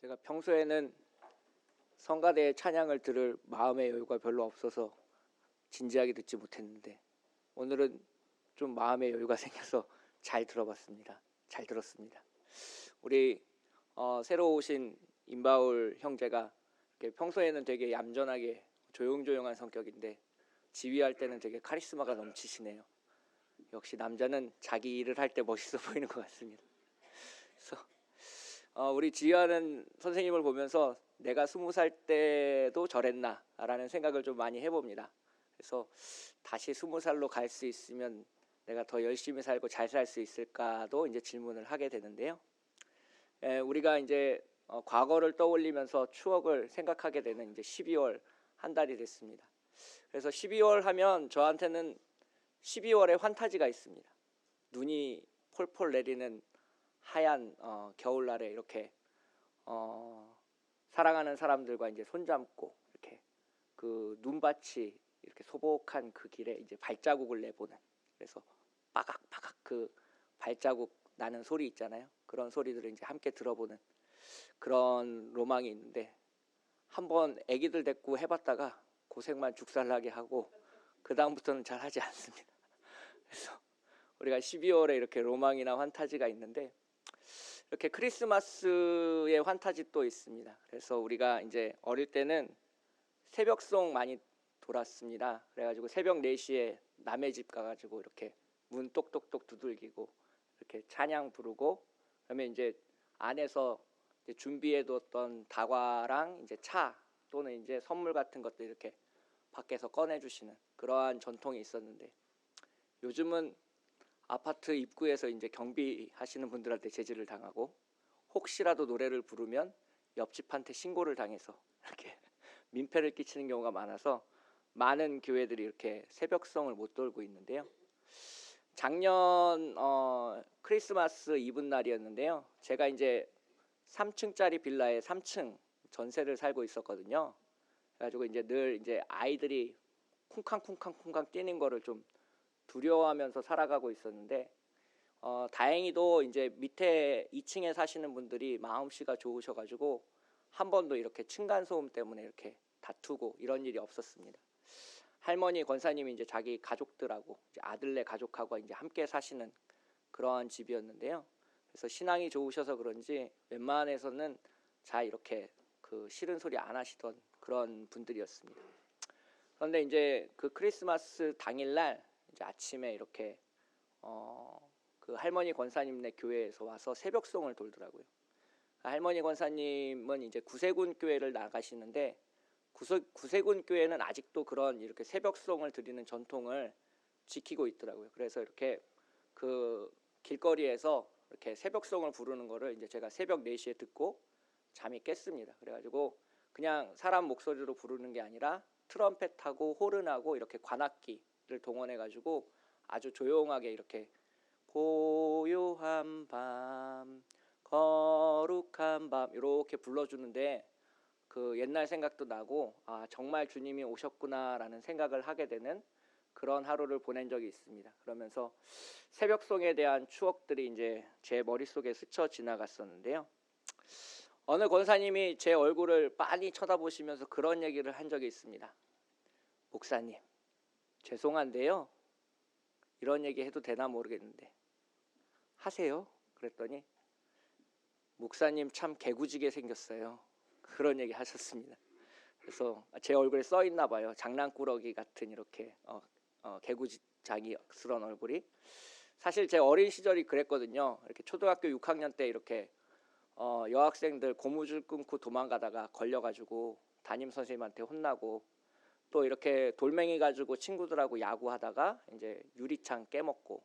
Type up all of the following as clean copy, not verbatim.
제가 평소에는 성가대의 찬양을 들을 마음의 여유가 별로 없어서 진지하게 듣지 못했는데 오늘은 좀 마음의 여유가 생겨서 잘 들어봤습니다. 잘 들었습니다. 우리 새로 오신 임바울 형제가 이렇게 평소에는 되게 얌전하게 조용조용한 성격인데 지휘할 때는 되게 카리스마가 넘치시네요. 역시 남자는 자기 일을 할 때 멋있어 보이는 것 같습니다. 그래서 우리 지휘하는 선생님을 보면서 내가 20살 때도 저랬나 라는 생각을 좀 많이 해봅니다. 그래서 다시 20살로 갈 수 있으면 내가 더 열심히 살고 잘 살 수 있을까도 이제 질문을 하게 되는데요. 우리가 이제 과거를 떠올리면서 추억을 생각하게 되는 이제 12월 한 달이 됐습니다. 그래서 12월 하면 저한테는 12월에 환타지가 있습니다. 눈이 폴폴 내리는 하얀 겨울날에 이렇게 사랑하는 사람들과 이제 손잡고 이렇게 그 눈밭이 이렇게 소복한 그 길에 이제 발자국을 내보는, 그래서 빠각빠각 그 발자국 나는 소리 있잖아요. 그런 소리들을 이제 함께 들어보는 그런 로망이 있는데 한번 아기들 데리고 해봤다가 고생만 죽살나게 하고 그 다음부터는 잘 하지 않습니다. 그래서 우리가 12월에 이렇게 로망이나 환타지가 있는데 이렇게 크리스마스의 환타지도 있습니다. 그래서 우리가 이제 어릴 때는 새벽송 많이 돌았습니다. 그래가지고 새벽 4시에 남의 집 가가지고 이렇게 문 똑똑똑 두들기고 이렇게 찬양 부르고, 그다음에 이제 안에서 이제 준비해뒀던 다과랑 이제 차 또는 이제 선물 같은 것도 이렇게 밖에서 꺼내주시는 그러한 전통이 있었는데, 요즘은 아파트 입구에서 이제 경비하시는 분들한테 제지를 당하고 혹시라도 노래를 부르면 옆집한테 신고를 당해서 이렇게 민폐를 끼치는 경우가 많아서 많은 교회들이 이렇게 새벽성을 못 돌고 있는데요. 작년 크리스마스 이브날이었는데요. 제가 이제 3층짜리 빌라에 3층 전세를 살고 있었거든요. 그래가지고 이제 늘 이제 아이들이 쿵쾅쿵쾅쿵쾅 뛰는 거를 좀 두려워하면서 살아가고 있었는데 다행히도 이제 밑에 2층에 사시는 분들이 마음씨가 좋으셔가지고 한 번도 이렇게 층간소음 때문에 이렇게 다투고 이런 일이 없었습니다. 할머니 권사님이 이제 자기 가족들하고 이제 아들네 가족하고 이제 함께 사시는 그러한 집이었는데요. 그래서 신앙이 좋으셔서 그런지 웬만해서는 잘 이렇게 그 싫은 소리 안 하시던 그런 분들이었습니다. 그런데 이제 그 크리스마스 당일날 이제 아침에 이렇게 그 할머니 권사님네 교회에서 와서 새벽송을 돌더라고요. 할머니 권사님은 이제 구세군 교회를 나가시는데 구세군 교회는 아직도 그런 이렇게 새벽송을 드리는 전통을 지키고 있더라고요. 그래서 이렇게 그 길거리에서 이렇게 새벽송을 부르는 거를 이제 제가 새벽 4시에 듣고 잠이 깼습니다. 그래가지고 그냥 사람 목소리로 부르는 게 아니라 트럼펫하고 호른하고 이렇게 관악기를 동원해가지고 아주 조용하게 이렇게 고요한 밤 거룩한 밤 이렇게 불러주는데 그 옛날 생각도 나고 정말 주님이 오셨구나 라는 생각을 하게 되는 그런 하루를 보낸 적이 있습니다. 그러면서 새벽송에 대한 추억들이 이제 제 머릿속에 스쳐 지나갔었는데요. 어느 권사님이 제 얼굴을 빤히 쳐다보시면서 그런 얘기를 한 적이 있습니다. 목사님, 죄송한데요, 이런 얘기 해도 되나 모르겠는데 하세요. 그랬더니 목사님 참 개구지게 생겼어요. 그런 얘기 하셨습니다. 그래서 제 얼굴에 써 있나 봐요. 장난꾸러기 같은 이렇게 개구장이스러운 얼굴이. 사실 제 어린 시절이 그랬거든요. 이렇게 초등학교 6학년 때 이렇게 여학생들 고무줄 끊고 도망가다가 걸려가지고 담임 선생님한테 혼나고, 또 이렇게 돌멩이 가지고 친구들하고 야구하다가 이제 유리창 깨먹고,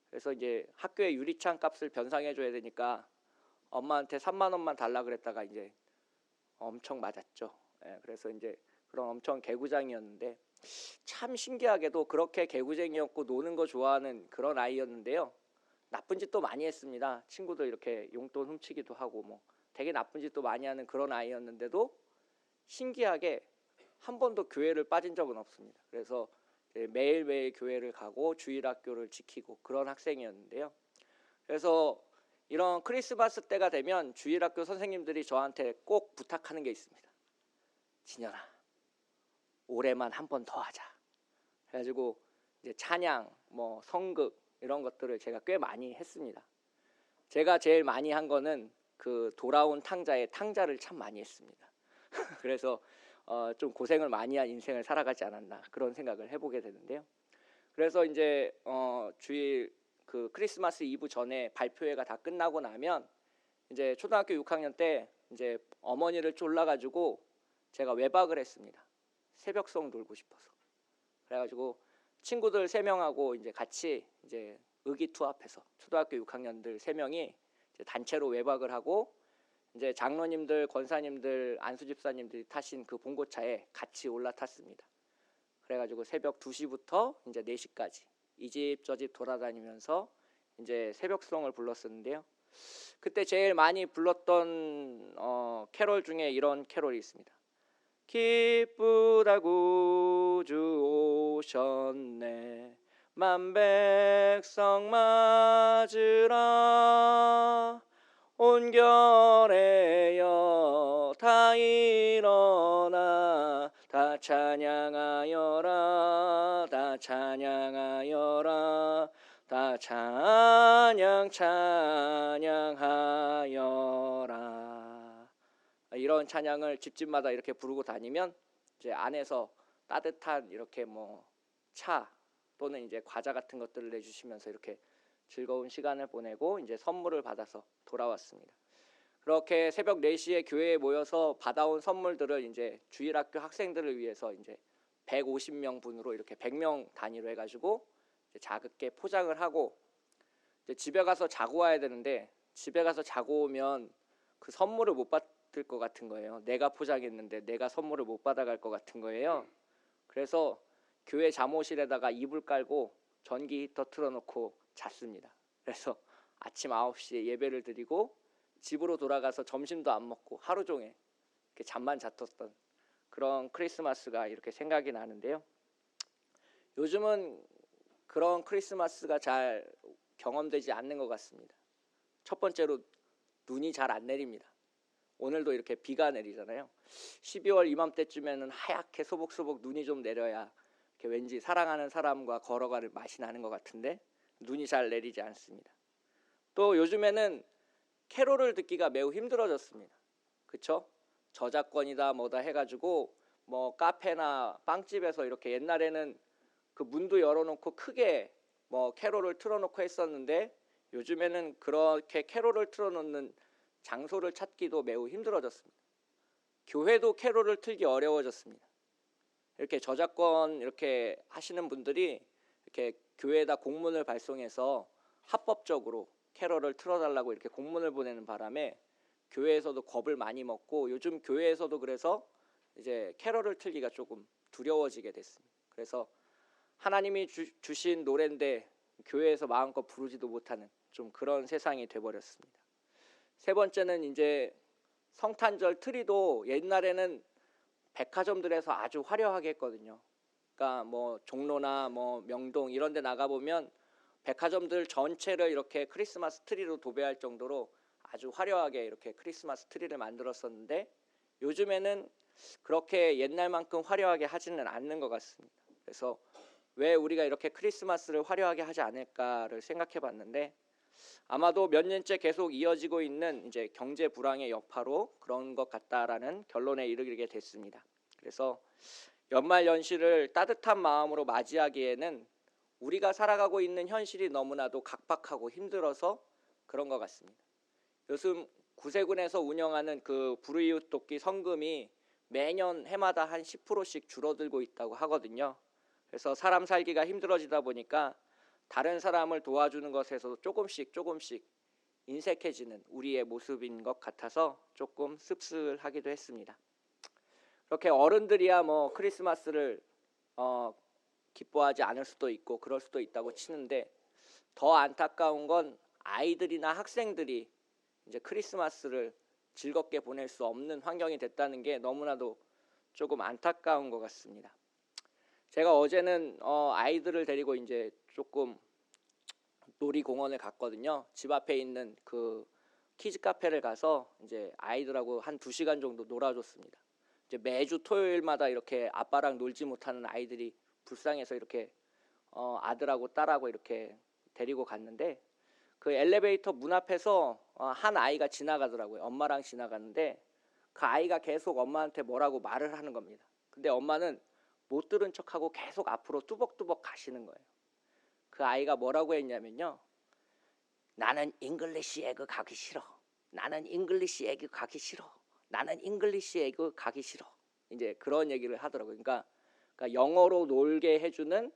그래서 이제 학교에 유리창 값을 변상해줘야 되니까 엄마한테 3만 원만 달라 그랬다가 이제 엄청 맞았죠. 그래서 이제 그런 엄청 개구장이었는데 참 신기하게도 그렇게 개구쟁이였고 노는 거 좋아하는 그런 아이였는데요. 나쁜 짓도 많이 했습니다. 친구들 이렇게 용돈 훔치기도 하고 뭐 되게 나쁜 짓도 많이 하는 그런 아이였는데도 신기하게 한 번도 교회를 빠진 적은 없습니다. 그래서 매일매일 교회를 가고 주일학교를 지키고 그런 학생이었는데요. 그래서 이런 크리스마스 때가 되면 주일학교 선생님들이 저한테 꼭 부탁하는 게 있습니다. 진현아, 올해만 한 번 더 하자. 그래가지고 이제 찬양, 뭐 성극 이런 것들을 제가 꽤 많이 했습니다. 제가 제일 많이 한 거는 그 돌아온 탕자의 탕자를 참 많이 했습니다. 그래서 좀 고생을 많이 한 인생을 살아가지 않았나 그런 생각을 해보게 되는데요. 그래서 이제 주일 그 크리스마스 이브 전에 발표회가 다 끝나고 나면 이제 초등학교 6학년 때 이제 어머니를 쫄라가지고 제가 외박을 했습니다. 새벽송 놀고 싶어서. 그래가지고 친구들 3명하고 이제 같이 이제 의기투합해서 초등학교 6학년들 3명이 이제 단체로 외박을 하고 이제 장로님들, 권사님들, 안수집사님들이 타신 그 봉고차에 같이 올라탔습니다. 그래가지고 새벽 2시부터 이제 4시까지 이 집 저 집 돌아다니면서 이제 새벽송을 불렀었는데요. 그때 제일 많이 불렀던 캐롤 중에 이런 캐롤이 있습니다. 기쁘다 구주 오셨네 만백성 맞으라 온결에여 다 일어나 다 찬양하여라 다 찬양하여라 다 찬양하여라. 이런 찬양을 집집마다 이렇게 부르고 다니면 이제 안에서 따뜻한 이렇게 뭐 차 또는 이제 과자 같은 것들을 내주시면서 이렇게 즐거운 시간을 보내고 이제 선물을 받아서 돌아왔습니다. 그렇게 새벽 4시에 교회에 모여서 받아온 선물들을 이제 주일학교 학생들을 위해서 이제 150명 분으로 이렇게 100명 단위로 해가지고 이제 자그게 포장을 하고 이제 집에 가서 자고 와야 되는데 집에 가서 자고 오면 그 선물을 못 받을 것 같은 거예요. 내가 포장했는데 내가 선물을 못 받아갈 것 같은 거예요. 그래서 교회 잠옷실에다가 이불 깔고 전기 히터 틀어놓고 잤습니다. 그래서 아침 9시에 예배를 드리고 집으로 돌아가서 점심도 안 먹고 하루 종일 이렇게 잠만 잤었던 그런 크리스마스가 이렇게 생각이 나는데요. 요즘은 그런 크리스마스가 잘 경험되지 않는 것 같습니다. 첫 번째로 눈이 잘 안 내립니다. 오늘도 이렇게 비가 내리잖아요. 12월 이맘때쯤에는 하얗게 소복소복 눈이 좀 내려야 이렇게 왠지 사랑하는 사람과 걸어갈 맛이 나는 것 같은데 눈이 잘 내리지 않습니다. 또 요즘에는 캐롤을 듣기가 매우 힘들어졌습니다. 그쵸? 저작권이다 뭐다 해가지고 뭐 카페나 빵집에서 이렇게 옛날에는 그 문도 열어놓고 크게 뭐 캐롤을 틀어놓고 했었는데 요즘에는 그렇게 캐롤을 틀어놓는 장소를 찾기도 매우 힘들어졌습니다. 교회도 캐롤을 틀기 어려워졌습니다. 이렇게 저작권 이렇게 하시는 분들이 이렇게 교회에다 공문을 발송해서 합법적으로 캐럴을 틀어달라고 이렇게 공문을 보내는 바람에 교회에서도 겁을 많이 먹고 요즘 교회에서도 그래서 이제 캐럴을 틀기가 조금 두려워지게 됐습니다. 그래서 하나님이 주신 노래인데 교회에서 마음껏 부르지도 못하는 좀 그런 세상이 돼버렸습니다. 세 번째는 이제 성탄절 트리도 옛날에는 백화점들에서 아주 화려하게 했거든요. 그러니까 뭐 종로나 뭐 명동 이런 데 나가보면 백화점들 전체를 이렇게 크리스마스 트리로 도배할 정도로 아주 화려하게 이렇게 크리스마스 트리를 만들었었는데 요즘에는 그렇게 옛날만큼 화려하게 하지는 않는 것 같습니다. 그래서 왜 우리가 이렇게 크리스마스를 화려하게 하지 않을까를 생각해 봤는데 아마도 몇 년째 계속 이어지고 있는 이제 경제 불황의 여파로 그런 것 같다라는 결론에 이르게 됐습니다. 그래서 연말 연시를 따뜻한 마음으로 맞이하기에는 우리가 살아가고 있는 현실이 너무나도 각박하고 힘들어서 그런 것 같습니다. 요즘 구세군에서 운영하는 그 불우이웃 돕기 성금이 매년 해마다 한 10%씩 줄어들고 있다고 하거든요. 그래서 사람 살기가 힘들어지다 보니까 다른 사람을 도와주는 것에서도 조금씩 인색해지는 우리의 모습인 것 같아서 조금 씁쓸하기도 했습니다. 그렇게 어른들이야 뭐 크리스마스를 기뻐하지 않을 수도 있고 그럴 수도 있다고 치는데 더 안타까운 건 아이들이나 학생들이 이제 크리스마스를 즐겁게 보낼 수 없는 환경이 됐다는 게 너무나도 조금 안타까운 것 같습니다. 제가 어제는 아이들을 데리고 이제 조금 놀이공원에 갔거든요. 집 앞에 있는 그 키즈 카페를 가서 이제 아이들하고 한 2시간 정도 놀아줬습니다. 이제 매주 토요일마다 이렇게 아빠랑 놀지 못하는 아이들이 불쌍해서 이렇게 아들하고 딸하고 이렇게 데리고 갔는데, 그 엘리베이터 문 앞에서 한 아이가 지나가더라고요. 엄마랑 지나가는데 그 아이가 계속 엄마한테 뭐라고 말을 하는 겁니다. 근데 엄마는 못 들은 척하고 계속 앞으로 뚜벅뚜벅 가시는 거예요. 그 아이가 뭐라고 했냐면요, 나는 잉글리시 에그 가기 싫어. 나는 잉글리시 에그 가기 싫어. 나는 잉글리시 에그 가기 싫어. 이제 그런 얘기를 하더라고요. 그러니까 영어로 놀게 해주는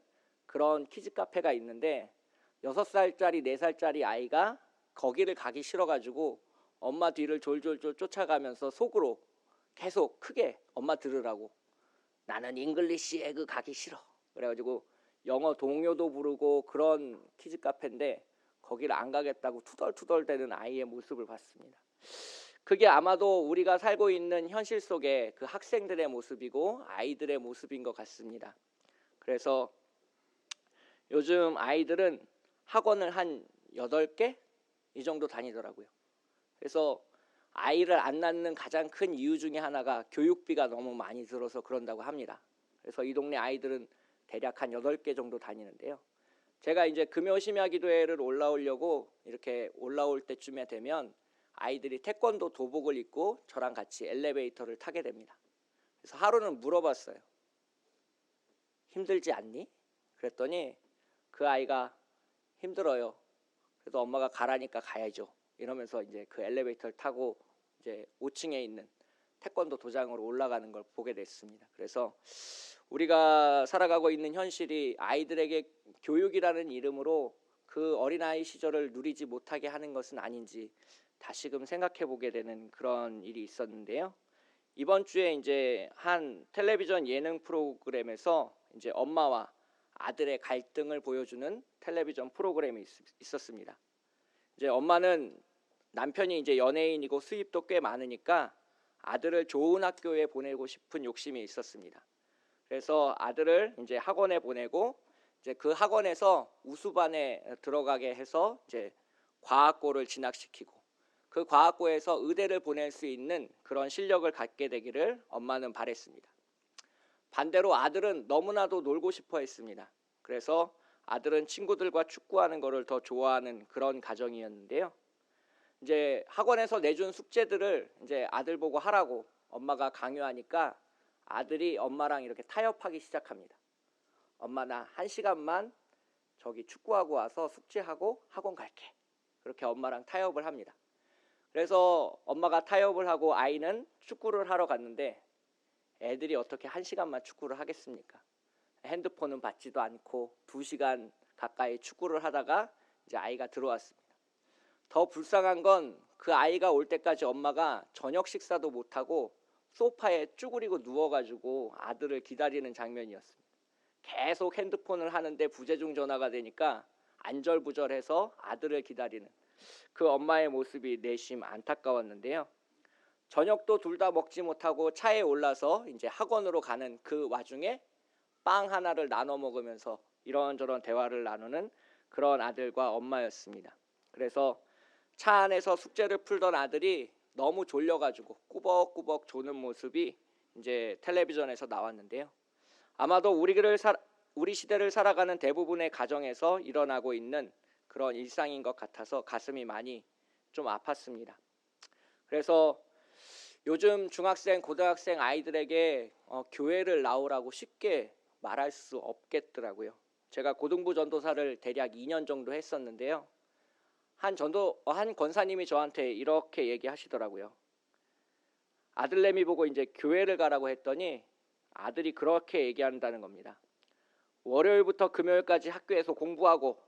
그런 키즈 카페가 있는데, 6살짜리 4살짜리 아이가 거기를 가기 싫어가지고 엄마 뒤를 졸졸졸 쫓아가면서 속으로 계속 크게 엄마 들으라고, 나는 잉글리시 에그 가기 싫어. 그래가지고 영어 동요도 부르고 그런 키즈 카페인데 거기를 안 가겠다고 투덜투덜대는 아이의 모습을 봤습니다. 그게 아마도 우리가 살고 있는 현실 속의 그 학생들의 모습이고 아이들의 모습인 것 같습니다. 그래서 요즘 아이들은 학원을 한 8개 이 정도 다니더라고요. 그래서 아이를 안 낳는 가장 큰 이유 중에 하나가 교육비가 너무 많이 들어서 그런다고 합니다. 그래서 이 동네 아이들은 대략 한 8개 정도 다니는데요. 제가 이제 금요 심야기도회를 올라오려고 이렇게 올라올 때쯤에 되면 아이들이 태권도 도복을 입고 저랑 같이 엘리베이터를 타게 됩니다. 그래서 하루는 물어봤어요. 힘들지 않니? 그랬더니 그 아이가 힘들어요. 그래도 엄마가 가라니까 가야죠. 이러면서 이제 그 엘리베이터를 타고 이제 5층에 있는 태권도 도장으로 올라가는 걸 보게 됐습니다. 그래서 우리가 살아가고 있는 현실이 아이들에게 교육이라는 이름으로 그 어린아이 시절을 누리지 못하게 하는 것은 아닌지 다시금 생각해 보게 되는 그런 일이 있었는데요. 이번 주에 이제 한 텔레비전 예능 프로그램에서 이제 엄마와 아들의 갈등을 보여주는 텔레비전 프로그램이 있었습니다. 이제 엄마는 남편이 이제 연예인이고 수입도 꽤 많으니까 아들을 좋은 학교에 보내고 싶은 욕심이 있었습니다. 그래서 아들을 이제 학원에 보내고 이제 그 학원에서 우수반에 들어가게 해서 이제 과학고를 진학시키고 그 과학고에서 의대를 보낼 수 있는 그런 실력을 갖게 되기를 엄마는 바랬습니다. 반대로 아들은 너무나도 놀고 싶어 했습니다. 그래서 아들은 친구들과 축구하는 것을 더 좋아하는 그런 가정이었는데요. 이제 학원에서 내준 숙제들을 이제 아들 보고 하라고 엄마가 강요하니까 아들이 엄마랑 이렇게 타협하기 시작합니다. 엄마 나 1시간만 저기 축구하고 와서 숙제하고 학원 갈게. 그렇게 엄마랑 타협을 합니다. 그래서 엄마가 타협을 하고 아이는 축구를 하러 갔는데 애들이 어떻게 1시간만 축구를 하겠습니까? 핸드폰은 받지도 않고 2시간 가까이 축구를 하다가 이제 아이가 들어왔습니다. 더 불쌍한 건 그 아이가 올 때까지 엄마가 저녁 식사도 못하고 소파에 쭈그리고 누워가지고 아들을 기다리는 장면이었습니다. 계속 핸드폰을 하는데 부재중 전화가 되니까 안절부절해서 아들을 기다리는 그 엄마의 모습이 내심 안타까웠는데요. 저녁도 둘 다 먹지 못하고 차에 올라서 이제 학원으로 가는 그 와중에 빵 하나를 나눠 먹으면서 이런저런 대화를 나누는 그런 아들과 엄마였습니다. 그래서 차 안에서 숙제를 풀던 아들이 너무 졸려가지고 꾸벅꾸벅 조는 모습이 이제 텔레비전에서 나왔는데요. 아마도 우리 시대를 살아가는 대부분의 가정에서 일어나고 있는 그런 일상인 것 같아서 가슴이 많이 좀 아팠습니다. 그래서 요즘 중학생, 고등학생 아이들에게 교회를 나오라고 쉽게 말할 수 없겠더라고요. 제가 고등부 전도사를 대략 2년 정도 했었는데요. 한 권사님이 저한테 이렇게 얘기하시더라고요. 아들내미 보고 이제 교회를 가라고 했더니 아들이 그렇게 얘기한다는 겁니다. 월요일부터 금요일까지 학교에서 공부하고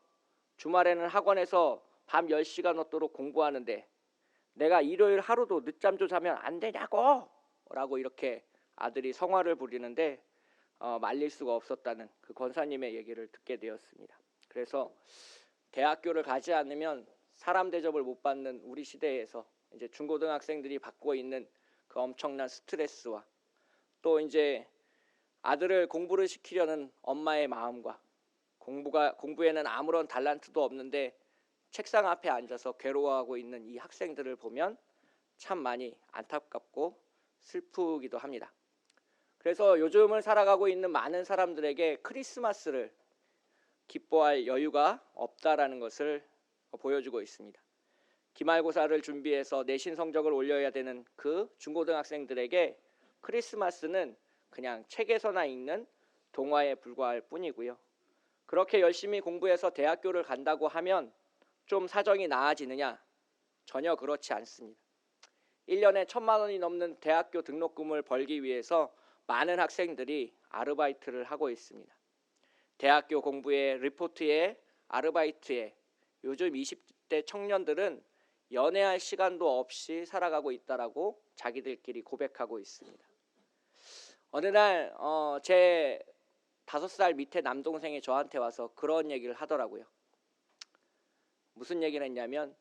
주말에는 학원에서 밤 10시간 넘도록 공부하는데 내가 일요일 하루도 늦잠 좀 자면 안 되냐고! 라고 이렇게 아들이 성화를 부리는데 말릴 수가 없었다는 그 권사님의 얘기를 듣게 되었습니다. 그래서 대학교를 가지 않으면 사람 대접을 못 받는 우리 시대에서 이제 중고등학생들이 받고 있는 그 엄청난 스트레스와 또 이제 아들을 공부를 시키려는 엄마의 마음과 공부에는 아무런 달란트도 없는데 책상 앞에 앉아서 괴로워하고 있는 이 학생들을 보면 참 많이 안타깝고 슬프기도 합니다. 그래서 요즘을 살아가고 있는 많은 사람들에게 크리스마스를 기뻐할 여유가 없다라는 것을 보여주고 있습니다. 기말고사를 준비해서 내신 성적을 올려야 되는 그 중고등학생들에게 크리스마스는 그냥 책에서나 읽는 동화에 불과할 뿐이고요. 그렇게 열심히 공부해서 대학교를 간다고 하면 좀 사정이 나아지느냐? 전혀 그렇지 않습니다. 1년에 1,000만 원이 넘는 대학교 등록금을 벌기 위해서 많은 학생들이 아르바이트를 하고 있습니다. 대학교 공부에, 리포트에, 아르바이트에 요즘 20대 청년들은 연애할 시간도 없이 살아가고 있다라고 자기들끼리 고백하고 있습니다. 어느 날 제 5살 밑에 남동생이 저한테 와서 그런 얘기를 하더라고요. 무슨 얘기를 했냐면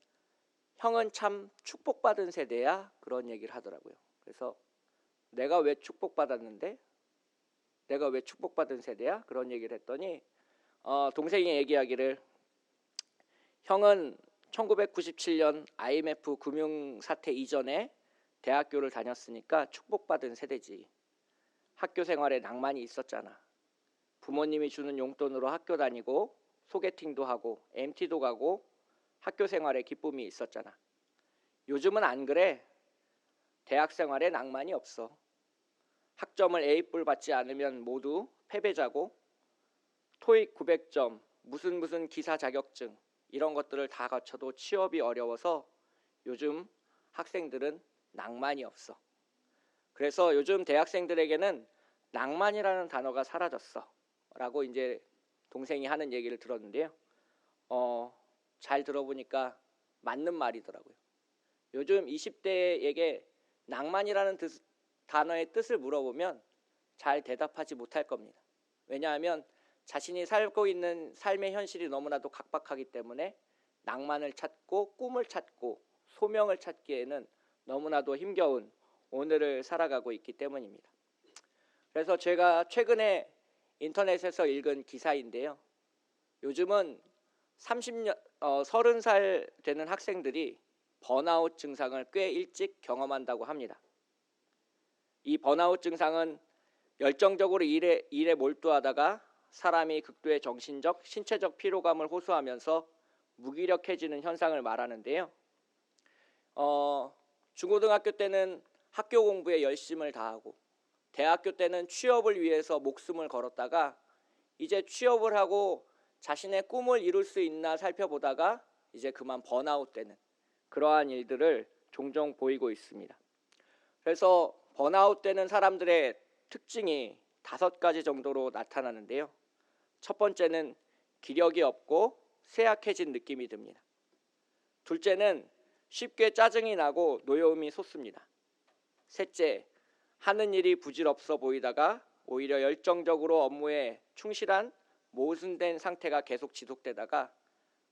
형은 참 축복받은 세대야, 그런 얘기를 하더라고요. 그래서 내가 왜 축복받았는데? 내가 왜 축복받은 세대야? 그런 얘기를 했더니 동생이 얘기하기를 형은 1997년 IMF 금융사태 이전에 대학교를 다녔으니까 축복받은 세대지. 학교 생활에 낭만이 있었잖아. 부모님이 주는 용돈으로 학교 다니고 소개팅도 하고 MT도 가고 학교 생활에 기쁨이 있었잖아. 요즘은 안 그래. 대학 생활에 낭만이 없어. 학점을 A뿔 받지 않으면 모두 패배자고 토익 900점, 무슨 기사 자격증 이런 것들을 다 갖춰도 취업이 어려워서 요즘 학생들은 낭만이 없어. 그래서 요즘 대학생들에게는 낭만이라는 단어가 사라졌어 라고 이제 동생이 하는 얘기를 들었는데요. 잘 들어보니까 맞는 말이더라고요. 요즘 20대에게 낭만이라는 단어의 뜻을 물어보면 잘 대답하지 못할 겁니다. 왜냐하면 자신이 살고 있는 삶의 현실이 너무나도 각박하기 때문에 낭만을 찾고 꿈을 찾고 소명을 찾기에는 너무나도 힘겨운 오늘을 살아가고 있기 때문입니다. 그래서 제가 최근에 인터넷에서 읽은 기사인데요. 요즘은 30살 되는 학생들이 번아웃 증상을 꽤 일찍 경험한다고 합니다. 이 번아웃 증상은 열정적으로 일에 몰두하다가 사람이 극도의 정신적, 신체적 피로감을 호소하면서 무기력해지는 현상을 말하는데요. 중고등학교 때는 학교 공부에 열심을 다하고 대학교 때는 취업을 위해서 목숨을 걸었다가 이제 취업을 하고 자신의 꿈을 이룰 수 있나 살펴보다가 이제 그만 번아웃 되는 그러한 일들을 종종 보이고 있습니다. 그래서 번아웃 되는 사람들의 특징이 5가지 정도로 나타나는데요. 첫 번째는 기력이 없고 쇠약해진 느낌이 듭니다. 둘째는 쉽게 짜증이 나고 노여움이 솟습니다. 셋째, 하는 일이 부질없어 보이다가 오히려 열정적으로 업무에 충실한 모순된 상태가 계속 지속되다가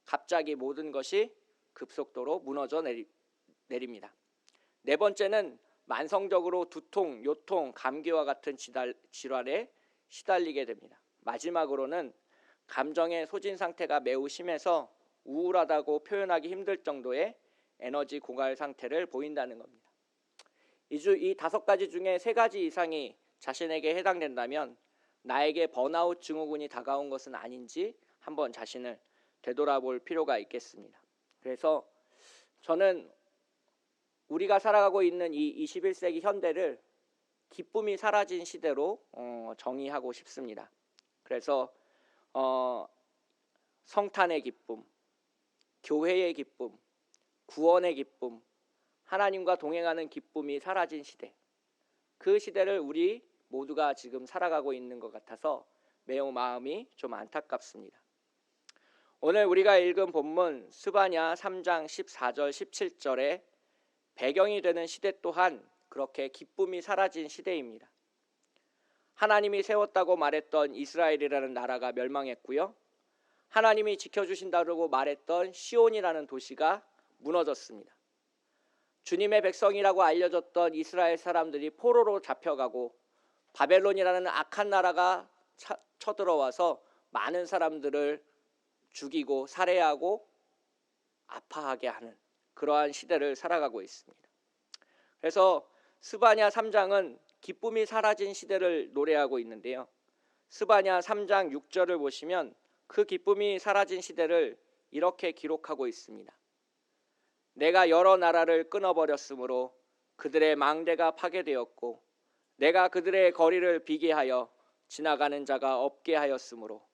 갑자기 모든 것이 급속도로 무너져 내립니다. 네 번째는 만성적으로 두통, 요통, 감기와 같은 질환에 시달리게 됩니다. 마지막으로는 감정의 소진 상태가 매우 심해서 우울하다고 표현하기 힘들 정도의 에너지 고갈 상태를 보인다는 겁니다. 이 5가지 중에 3가지 이상이 자신에게 해당된다면 나에게 번아웃 증후군이 다가온 것은 아닌지 한번 자신을 되돌아볼 필요가 있겠습니다. 그래서 저는 우리가 살아가고 있는 이 21세기 현대를 기쁨이 사라진 시대로 정의하고 싶습니다. 그래서 성탄의 기쁨, 교회의 기쁨, 구원의 기쁨, 하나님과 동행하는 기쁨이 사라진 시대, 그 시대를 우리 모두가 지금 살아가고 있는 것 같아서 매우 마음이 좀 안타깝습니다. 오늘 우리가 읽은 본문 스바냐 3장 14절 17절에 배경이 되는 시대 또한 그렇게 기쁨이 사라진 시대입니다. 하나님이 세웠다고 말했던 이스라엘이라는 나라가 멸망했고요. 하나님이 지켜주신다고 말했던 시온이라는 도시가 무너졌습니다. 주님의 백성이라고 알려졌던 이스라엘 사람들이 포로로 잡혀가고 바벨론이라는 악한 나라가 쳐들어와서 많은 사람들을 죽이고 살해하고 아파하게 하는 그러한 시대를 살아가고 있습니다. 그래서 스바냐 3장은 기쁨이 사라진 시대를 노래하고 있는데요. 스바냐 3장 6절을 보시면 그 기쁨이 사라진 시대를 이렇게 기록하고 있습니다. 내가 여러 나라를 끊어버렸으므로 그들의 망대가 파괴되었고 내가 그들의 거리를 비게 하여 지나가는 자가 없게 하였으므로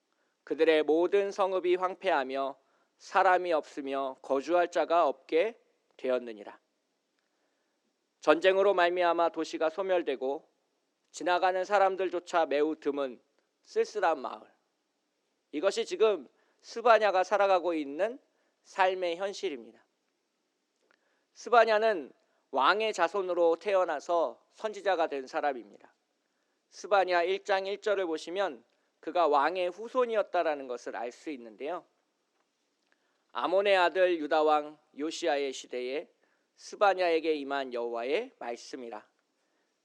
그들의 모든 성읍이 황폐하며 사람이 없으며 거주할 자가 없게 되었느니라. 전쟁으로 말미암아 도시가 소멸되고 지나가는 사람들조차 매우 드문 쓸쓸한 마을. 이것이 지금 스바냐가 살아가고 있는 삶의 현실입니다. 스바냐는 왕의 자손으로 태어나서 선지자가 된 사람입니다. 스바냐 1장 1절을 보시면 그가 왕의 후손이었다라는 것을 알 수 있는데요. 아몬의 아들 유다 왕 요시야의 시대에 스바냐에게 임한 여호와의 말씀이라.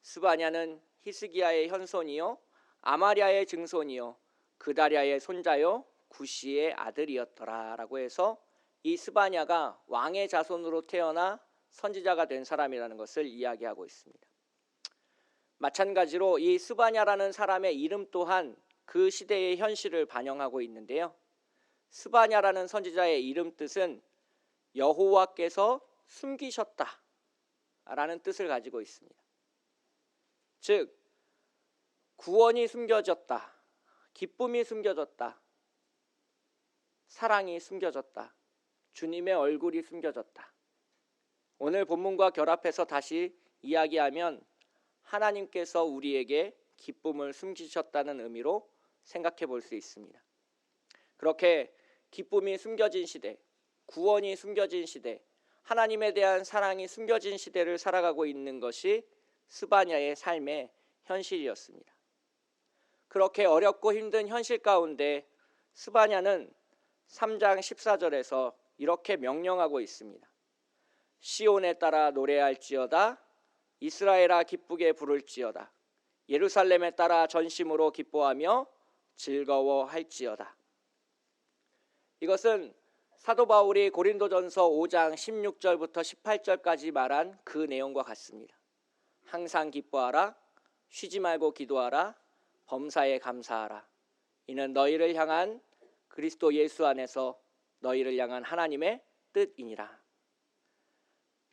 스바냐는 히스기야의 현손이요 아마랴의 증손이요 그다랴의 손자요 구시의 아들이었더라 라고 해서 이 스바냐가 왕의 자손으로 태어나 선지자가 된 사람이라는 것을 이야기하고 있습니다. 마찬가지로 이 스바냐라는 사람의 이름 또한 그 시대의 현실을 반영하고 있는데요. 스바냐라는 선지자의 이름 뜻은 여호와께서 숨기셨다 라는 뜻을 가지고 있습니다. 즉 구원이 숨겨졌다, 기쁨이 숨겨졌다, 사랑이 숨겨졌다, 주님의 얼굴이 숨겨졌다. 오늘 본문과 결합해서 다시 이야기하면 하나님께서 우리에게 기쁨을 숨기셨다는 의미로 생각해 볼 수 있습니다. 그렇게 기쁨이 숨겨진 시대, 구원이 숨겨진 시대, 하나님에 대한 사랑이 숨겨진 시대를 살아가고 있는 것이 스바냐의 삶의 현실이었습니다. 그렇게 어렵고 힘든 현실 가운데 스바냐는 3장 14절에서 이렇게 명령하고 있습니다. 시온에 따라 노래할지어다, 이스라엘아 기쁘게 부를지어다, 예루살렘에 따라 전심으로 기뻐하며 즐거워할지어다. 이것은 사도 바울이 고린도전서 5장 16절부터 18절까지 말한 그 내용과 같습니다. 항상 기뻐하라, 쉬지 말고 기도하라, 범사에 감사하라. 이는 너희를 향한 그리스도 예수 안에서 너희를 향한 하나님의 뜻이니라.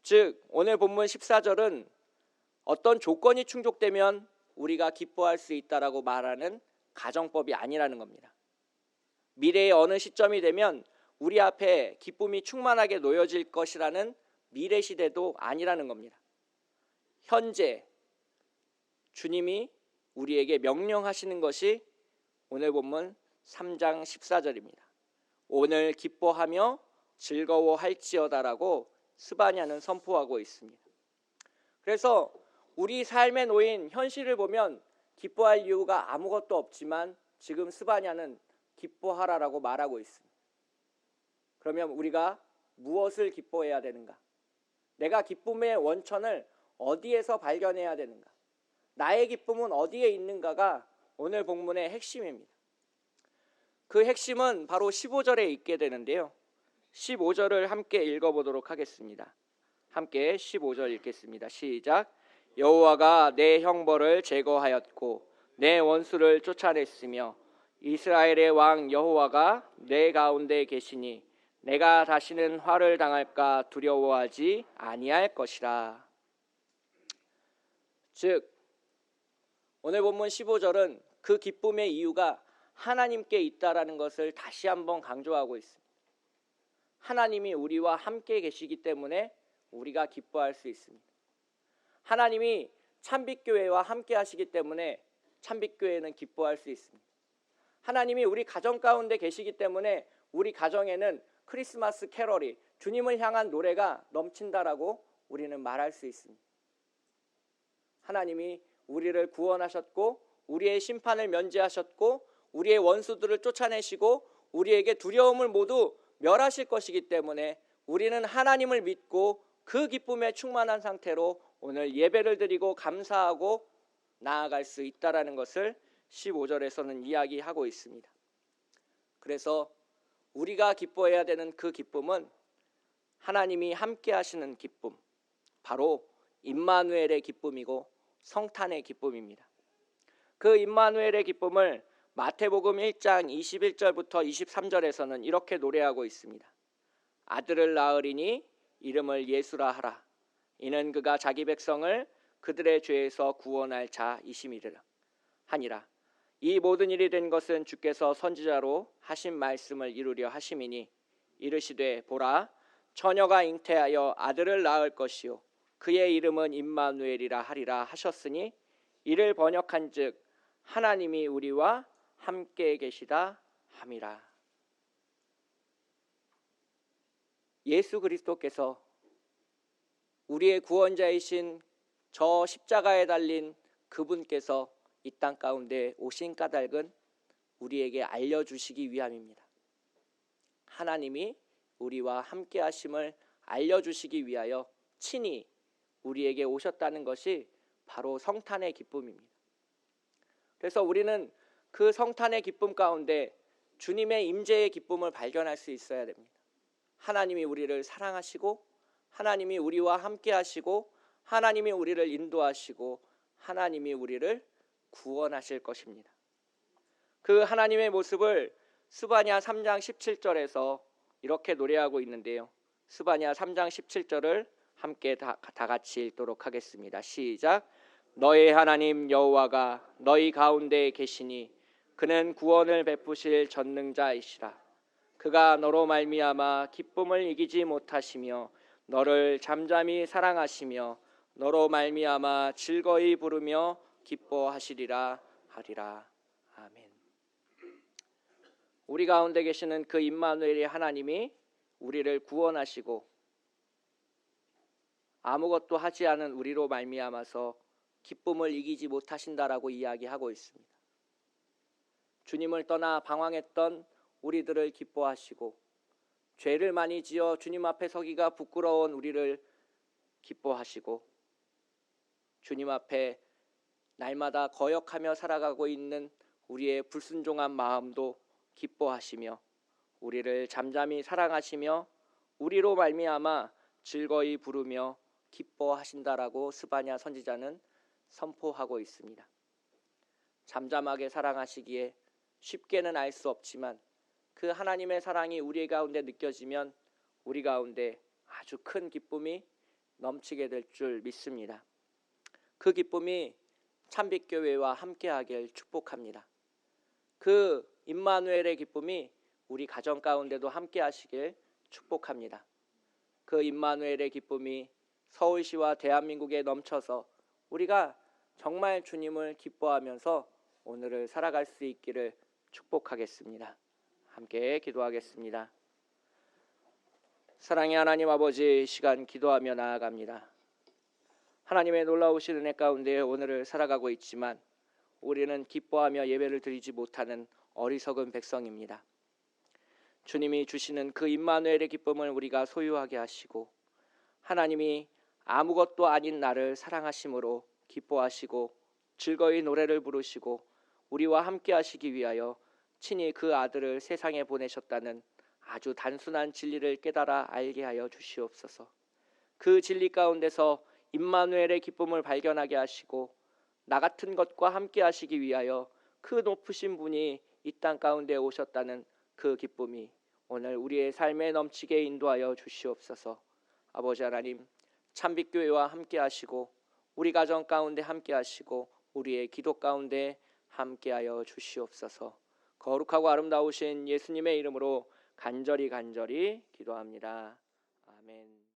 즉 오늘 본문 14절은 어떤 조건이 충족되면 우리가 기뻐할 수 있다라고 말하는 가정법이 아니라는 겁니다. 미래의 어느 시점이 되면 우리 앞에 기쁨이 충만하게 놓여질 것이라는 미래 시대도 아니라는 겁니다. 현재 주님이 우리에게 명령하시는 것이 오늘 본문 3장 14절입니다. 오늘 기뻐하며 즐거워할지어다라고 스바냐는 선포하고 있습니다. 그래서 우리 삶에 놓인 현실을 보면 기뻐할 이유가 아무것도 없지만 지금 스바냐는 기뻐하라라고 말하고 있습니다. 그러면 우리가 무엇을 기뻐해야 되는가? 내가 기쁨의 원천을 어디에서 발견해야 되는가? 나의 기쁨은 어디에 있는가가 오늘 본문의 핵심입니다. 그 핵심은 바로 15절에 있게 되는데요. 15절을 함께 읽어보도록 하겠습니다. 함께 15절 읽겠습니다. 시작. 여호와가 내 형벌을 제거하였고 내 원수를 쫓아냈으며 이스라엘의 왕 여호와가 내 가운데 계시니 내가 다시는 화를 당할까 두려워하지 아니할 것이라. 즉 오늘 본문 15절은 그 기쁨의 이유가 하나님께 있다라는 것을 다시 한번 강조하고 있습니다. 하나님이 우리와 함께 계시기 때문에 우리가 기뻐할 수 있습니다. 하나님이 참빛교회와 함께 하시기 때문에 참빛교회는 기뻐할 수 있습니다. 하나님이 우리 가정 가운데 계시기 때문에 우리 가정에는 크리스마스 캐럴이 주님을 향한 노래가 넘친다라고 우리는 말할 수 있습니다. 하나님이 우리를 구원하셨고 우리의 심판을 면제하셨고 우리의 원수들을 쫓아내시고 우리에게 두려움을 모두 멸하실 것이기 때문에 우리는 하나님을 믿고 그 기쁨에 충만한 상태로 오늘 예배를 드리고 감사하고 나아갈 수 있다라는 것을 15절에서는 이야기하고 있습니다. 그래서 우리가 기뻐해야 되는 그 기쁨은 하나님이 함께 하시는 기쁨, 바로 임마누엘의 기쁨이고 성탄의 기쁨입니다. 그 임마누엘의 기쁨을 마태복음 1장 21절부터 23절에서는 이렇게 노래하고 있습니다. 아들을 낳으리니 이름을 예수라 하라. 이는 그가 자기 백성을 그들의 죄에서 구원할 자이심이라 하니라. 이 모든 일이 된 것은 주께서 선지자로 하신 말씀을 이루려 하심이니 이르시되 보라 처녀가 잉태하여 아들을 낳을 것이요 그의 이름은 임마누엘이라 하리라 하셨으니 이를 번역한즉 하나님이 우리와 함께 계시다 함이라. 예수 그리스도께서 우리의 구원자이신 저 십자가에 달린 그분께서 이 땅 가운데 오신 까닭은 우리에게 알려주시기 위함입니다. 하나님이 우리와 함께 하심을 알려주시기 위하여 친히 우리에게 오셨다는 것이 바로 성탄의 기쁨입니다. 그래서 우리는 그 성탄의 기쁨 가운데 주님의 임재의 기쁨을 발견할 수 있어야 됩니다. 하나님이 우리를 사랑하시고 하나님이 우리와 함께 하시고 하나님이 우리를 인도하시고 하나님이 우리를 구원하실 것입니다. 그 하나님의 모습을 스바냐 3장 17절에서 이렇게 노래하고 있는데요. 스바냐 3장 17절을 함께 다 같이 읽도록 하겠습니다. 시작. 너의 하나님 여호와가 너희 가운데 계시니 그는 구원을 베푸실 전능자이시라. 그가 너로 말미암아 기쁨을 이기지 못하시며 너를 잠잠히 사랑하시며 너로 말미암아 즐거이 부르며 기뻐하시리라 하리라. 아멘. 우리 가운데 계시는 그 임마누엘의 하나님이 우리를 구원하시고 아무것도 하지 않은 우리로 말미암아서 기쁨을 이기지 못하신다라고 이야기하고 있습니다. 주님을 떠나 방황했던 우리들을 기뻐하시고 죄를 많이 지어 주님 앞에 서기가 부끄러운 우리를 기뻐하시고 주님 앞에 날마다 거역하며 살아가고 있는 우리의 불순종한 마음도 기뻐하시며 우리를 잠잠히 사랑하시며 우리로 말미암아 즐거이 부르며 기뻐하신다라고 스바냐 선지자는 선포하고 있습니다. 잠잠하게 사랑하시기에 쉽게는 알 수 없지만 그 하나님의 사랑이 우리 가운데 느껴지면 우리 가운데 아주 큰 기쁨이 넘치게 될 줄 믿습니다. 그 기쁨이 참빛교회와 함께하길 축복합니다. 그 임마누엘의 기쁨이 우리 가정 가운데도 함께하시길 축복합니다. 그 임마누엘의 기쁨이 서울시와 대한민국에 넘쳐서 우리가 정말 주님을 기뻐하면서 오늘을 살아갈 수 있기를 축복하겠습니다. 함께 기도하겠습니다. 사랑의 하나님 아버지, 시간 기도하며 나아갑니다. 하나님의 놀라우신 은혜 가운데 오늘을 살아가고 있지만 우리는 기뻐하며 예배를 드리지 못하는 어리석은 백성입니다. 주님이 주시는 그 임마누엘의 기쁨을 우리가 소유하게 하시고 하나님이 아무것도 아닌 나를 사랑하심으로 기뻐하시고 즐거이 노래를 부르시고 우리와 함께 하시기 위하여 친히 그 아들을 세상에 보내셨다는 아주 단순한 진리를 깨달아 알게 하여 주시옵소서. 그 진리 가운데서 임마누엘의 기쁨을 발견하게 하시고 나 같은 것과 함께 하시기 위하여 그 높으신 분이 이 땅 가운데 오셨다는 그 기쁨이 오늘 우리의 삶에 넘치게 인도하여 주시옵소서. 아버지 하나님, 참빛교회와 함께 하시고 우리 가정 가운데 함께 하시고 우리의 기도 가운데 함께하여 주시옵소서. 거룩하고 아름다우신 예수님의 이름으로 간절히 기도합니다. 아멘.